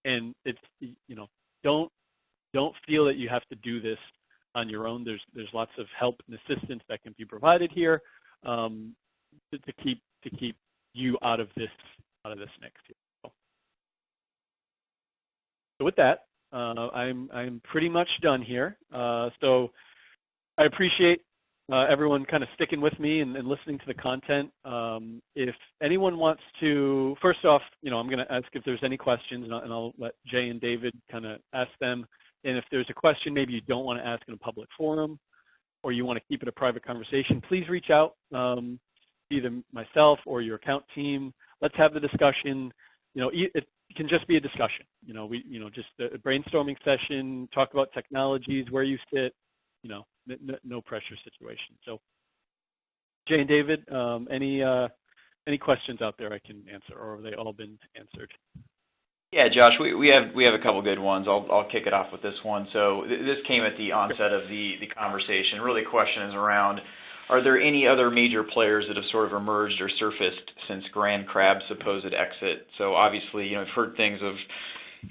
And it's, don't feel that you have to do this on your own. There's lots of help and assistance that can be provided here to keep you out of this mix. So with that, I'm pretty much done here. So I appreciate everyone kind of sticking with me and listening to the content. If anyone wants to, first off, I'm going to ask if there's any questions, and I'll let Jay and David kind of ask them. And if there's a question maybe you don't want to ask in a public forum, or you want to keep it a private conversation, please reach out, either myself or your account team. Let's have the discussion. It can just be a discussion. Just a brainstorming session, talk about technologies, where you sit, no pressure situation. So Jay and David, any questions out there I can answer, or have they all been answered? Yeah, Josh, we have a couple good ones. I'll kick it off with this one. So this came at the onset of the conversation. Really, the question is around: are there any other major players that have sort of emerged or surfaced since Grand Crab's supposed exit? So obviously, I've heard things of,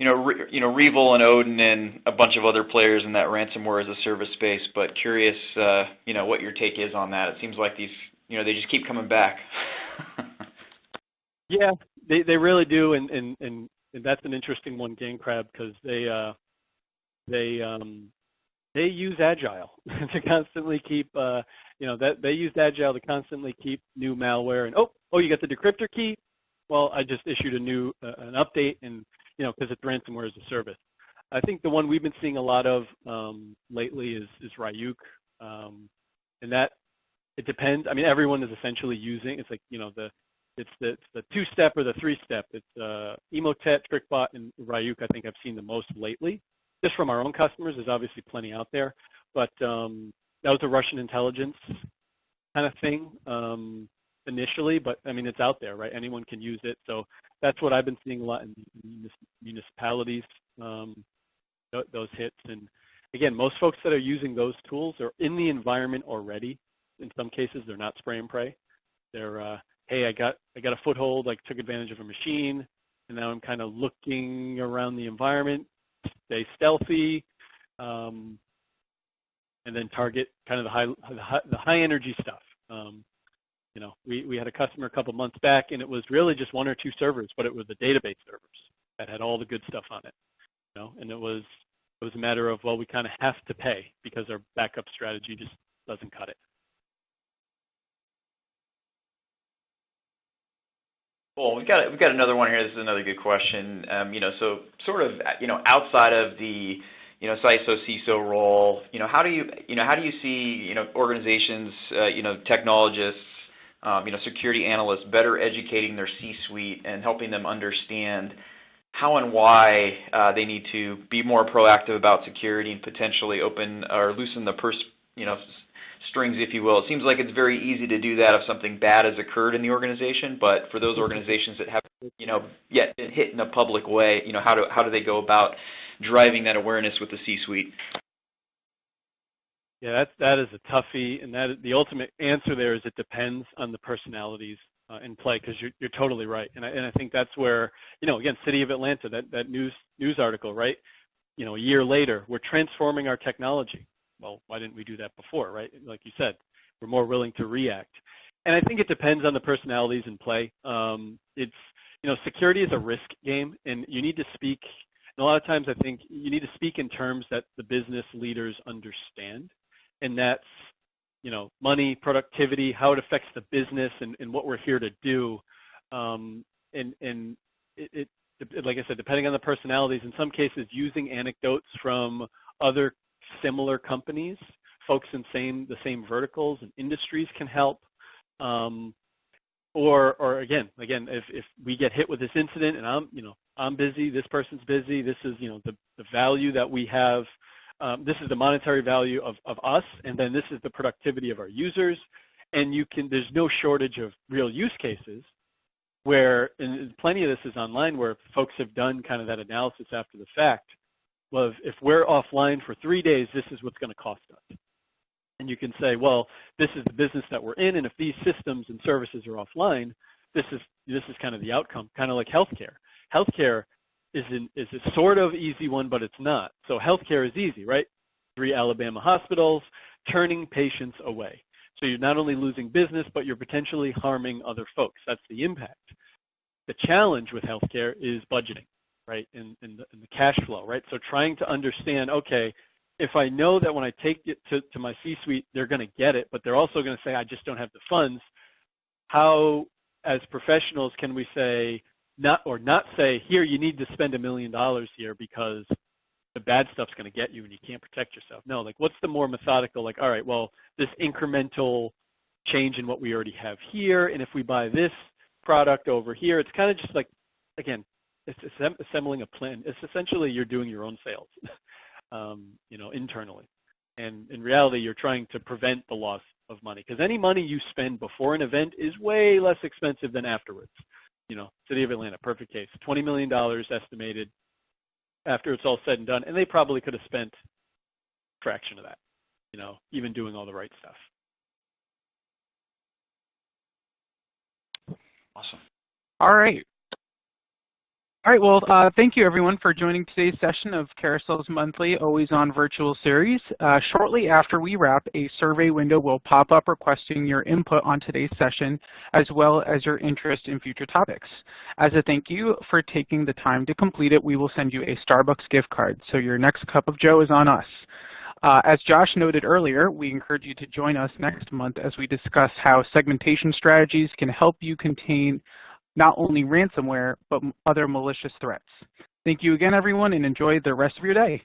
Revil and Odin and a bunch of other players in that ransomware as a service space. But curious, what your take is on that. It seems like these, they just keep coming back. Yeah, they really do, and that's an interesting one, Grand Crab, because they use Agile to constantly keep, they use Agile to constantly keep new malware. And oh, you got the decryptor key? Well, I just issued an update, and because it's ransomware as a service. I think the one we've been seeing a lot of lately is Ryuk, and that it depends. I mean, everyone is essentially using. It's like it's the two-step or the three-step. It's Emotet, TrickBot, and Ryuk. I think I've seen the most lately. Just from our own customers, there's obviously plenty out there, but that was a Russian intelligence kind of thing initially. But I mean, it's out there, right? Anyone can use it. So that's what I've been seeing a lot in municipalities. Those hits, and again, most folks that are using those tools are in the environment already. In some cases, they're not spray and pray. They're hey, I got a foothold, like took advantage of a machine, and now I'm kind of looking around the environment, stay stealthy, and then target kind of the high energy stuff. We had a customer a couple months back, and it was really just one or two servers, but it was the database servers that had all the good stuff on it. And it was a matter of, well, we kind of have to pay because our backup strategy just doesn't cut it. Well, we've got another one here. This is another good question. So sort of, outside of the, CISO, CISO role, how do you see, organizations, technologists, security analysts better educating their C-suite and helping them understand how and why they need to be more proactive about security and potentially open or loosen the strings, if you will. It seems like it's very easy to do that if something bad has occurred in the organization, but for those organizations that haven't, yet been hit in a public way, how do they go about driving that awareness with the C-suite? Yeah, that is a toughie, and the ultimate answer there is it depends on the personalities in play, because you're totally right, and I think that's where, again, City of Atlanta, that news article, right? A year later, we're transforming our technology. Well, why didn't we do that before, right? Like you said, we're more willing to react. And I think it depends on the personalities in play. Security is a risk game, and you need to speak, and a lot of times I think you need to speak in terms that the business leaders understand, and that's, money, productivity, how it affects the business, and what we're here to do. It, like I said, depending on the personalities, in some cases using anecdotes from other similar companies, folks in the same verticals and industries can help. Or again, if we get hit with this incident and I'm busy, this person's busy, this is, the value that we have, this is the monetary value of us, and then this is the productivity of our users. And there's no shortage of real use cases where, and plenty of this is online, where folks have done kind of that analysis after the fact. Well, if we're offline for 3 days, this is what's going to cost us. And you can say, well, this is the business that we're in, and if these systems and services are offline, this is kind of the outcome, kind of like healthcare. Healthcare is a sort of easy one, but it's not. So healthcare is easy, right? 3 Alabama hospitals turning patients away. So you're not only losing business, but you're potentially harming other folks. That's the impact. The challenge with healthcare is budgeting, right, and the cash flow, right? So trying to understand, okay, if I know that when I take it to my C-suite, they're going to get it, but they're also going to say, I just don't have the funds, how, as professionals, can we say, not say, here, you need to spend $1 million here because the bad stuff's going to get you and you can't protect yourself. No, like, what's the more methodical, like, all right, well, this incremental change in what we already have here, and if we buy this product over here, it's kind of just like, again, it's assembling a plan. It's essentially you're doing your own sales, internally. And in reality, you're trying to prevent the loss of money, because any money you spend before an event is way less expensive than afterwards. City of Atlanta, perfect case, $20 million estimated after it's all said and done, and they probably could have spent a fraction of that, even doing all the right stuff. Awesome. All right. Well, thank you everyone for joining today's session of Carousel's monthly Always On virtual series. Shortly after we wrap, a survey window will pop up requesting your input on today's session, as well as your interest in future topics. As a thank you for taking the time to complete it, we will send you a Starbucks gift card, so your next cup of joe is on us. As Josh noted earlier, we encourage you to join us next month as we discuss how segmentation strategies can help you contain not only ransomware, but other malicious threats. Thank you again, everyone, and enjoy the rest of your day.